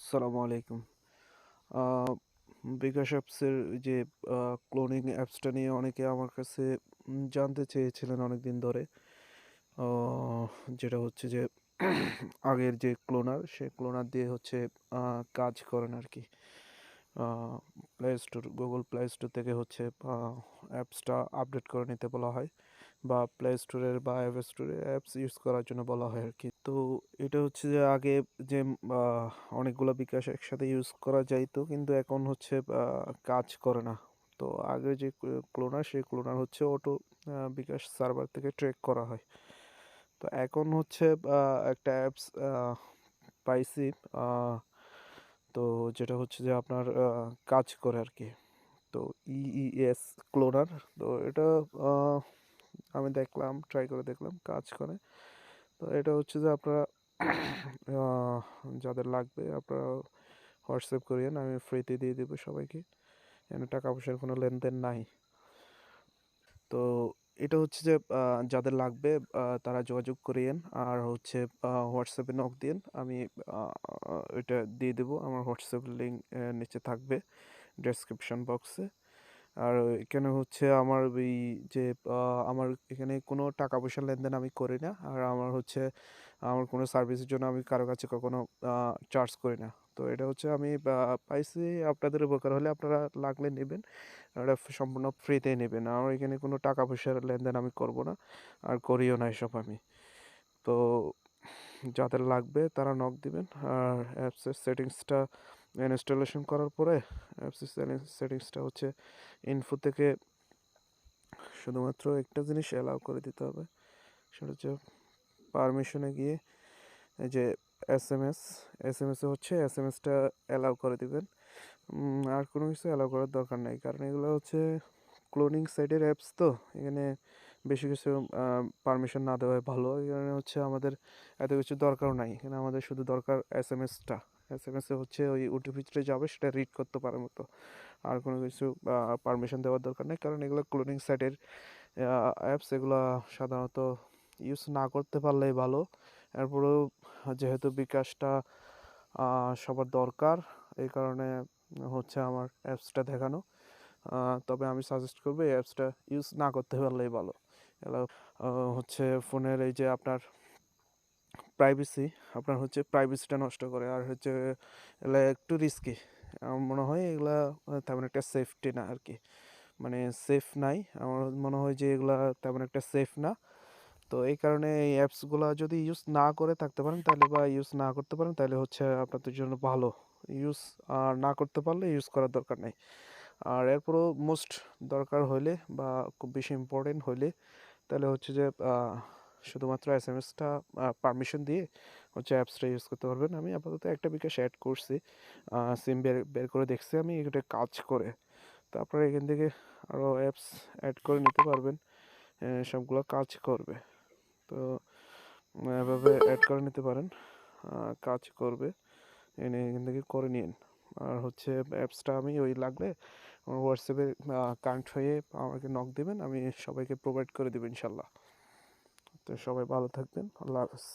আসসালামু আলাইকুম। আহ, বিকাশ অ্যাপসের যে ক্লোনিং অ্যাপসটা নিয়ে অনেকে আমার কাছে জানতে চেয়েছিলেন অনেক দিন ধরে। আহ, যেটা হচ্ছে যে আগের যে ক্লোনার সে ক্লোনার দিয়ে হচ্ছে কাজ করেন আর কি। Play store Google play store থেকে হচ্ছে অ্যাপসটা আপডেট করে নিতে বলা হয়, বা প্লে স্টোরের বা অ্যাপ স্টোরে অ্যাপস ইউজ করার জন্য বলা হয় আর কি। তো এটা হচ্ছে যে আগে যে অনেকগুলো বিকাশ একসাথে ইউজ করা যাইতো, কিন্তু এখন হচ্ছে কাজ করে না। তো আগে যে ক্লোনার সেই ক্লোনার হচ্ছে অটো বিকাশ সার্ভার থেকে ট্র্যাক করা হয়। তো এখন হচ্ছে একটা অ্যাপস পাইছি, আহ, তো যেটা হচ্ছে যে আপনার কাজ করে আর কি। তো ইইএস ক্লোনার। তো এটা আহ, আমি দেখলাম, ট্রাই করে দেখলাম কাজ করে। তো এটা হচ্ছে যে আপনারা আহ, যাদের লাগবে আপনারা হোয়াটসঅ্যাপ করিয়েন, আমি ফ্রিতে দিয়ে দেবো সবাইকে। এখানে টাকা পয়সার কোনো লেনদেন নাই। তো এটা হচ্ছে যে যাদের লাগবে তারা যোগাযোগ করিয়েন, আর হচ্ছে হোয়াটসঅ্যাপে নক দিন, আমি এটা দিয়ে দেবো। আমার হোয়াটসঅ্যাপ লিঙ্ক নিচে থাকবে ডেসক্রিপশন বক্সে। আর এখানে হচ্ছে আমার ওই যে আমার এখানে কোনো টাকা পয়সার লেনদেন আমি করি না, আর আমার হচ্ছে আমার কোনো সার্ভিসের জন্য আমি কারো কাছে কখনো চার্জ করি না। তো এটা হচ্ছে আমি পাইছি, আপনাদের উপকার হলে আপনারা লাগলে নেবেন। এটা সম্পূর্ণ ফ্রিতেই নেবেন, আমার এখানে কোনো টাকা পয়সার লেনদেন আমি করব না, আর করিও না এসব আমি। তো যাদের লাগবে তারা নক দিবেন। আর অ্যাপসের সেটিংসটা ইনস্টলেশন করার পরে অ্যাপসের সেটিংসটা হচ্ছে ইনফো থেকে শুধুমাত্র একটা জিনিস অ্যালাউ করে দিতে হবে, সেটা হচ্ছে পারমিশনে গিয়ে এই যে এস এম এসে হচ্ছে এসএমএসটা অ্যালাউ করে দিবেন। আর কোনো কিছু অ্যালাউ করার দরকার নেই, কারণ এগুলো হচ্ছে ক্লোনিং সাইটের অ্যাপস। তো এখানে বেশি কিছু পারমিশন না দেওয়াই ভালো। এখানে হচ্ছে আমাদের এত কিছু দরকারও নাই, এখানে আমাদের শুধু দরকার এস এম এসে হচ্ছে ওই ওটিপিটা যাবে সেটা রিড করতে পারার মতো। আর কোনো কিছু পারমিশন দেওয়ার দরকার নেই, কারণ এগুলো ক্লোনিং সাইটের অ্যাপস। এগুলো সাধারণত ইউজ না করতে পারলেই ভালো। এরপরেও যেহেতু বিকাশটা সবার দরকার, এই কারণে হচ্ছে আমার অ্যাপসটা দেখানো। তবে আমি সাজেস্ট করবো এই অ্যাপসটা ইউজ না করতে পারলেই ভালো। এগুলো হচ্ছে ফোনের এই যে আপনার প্রাইভেসি, আপনার হচ্ছে প্রাইভেসিটা নষ্ট করে। আর হচ্ছে এগুলো একটু রিস্কি, আমার মনে হয় এগুলা তেমন একটা সেফটি না আর কি, মানে সেফ নাই। আমার মনে হয় যে এগুলা তেমন একটা সেফ না। তো এই কারণে এই অ্যাপসগুলো যদি ইউজ না করে থাকতে পারেন তাহলে, বা ইউজ না করতে পারেন তাহলে হচ্ছে আপনাদের জন্য ভালো। ইউজ না করতে পারলে ইউজ করার দরকার নেই। আর এরপরও মোস্ট দরকার হইলে বা খুব বেশি ইম্পর্টেন্ট হইলে তাহলে হচ্ছে যে শুধুমাত্র এসএমএসটা পারমিশন দিয়ে হচ্ছে অ্যাপসটা ইউজ করতে পারবেন। আমি আপাতত একটা বিকাশ অ্যাড করছি, সিম বের বের করে দেখছি আমি, এটা কাজ করে। তো আপনারা এখান থেকে আরও অ্যাপস অ্যাড করে নিতে পারবেন, সবগুলো কাজ করবে। তো এভাবে অ্যাড করে নিতে পারেন, কাজ করবে। এনে এখান থেকে করে নিন। আর হচ্ছে অ্যাপসটা আমি ওই লাগলে আমার হোয়াটসঅ্যাপে কানেক্ট হয়ে আমাকে নক দেবেন, আমি সবাইকে প্রোভাইড করে দেবো ইনশাল্লাহ। তো সবাই ভালো থাকবেন, আল্লাহ হাফেজ।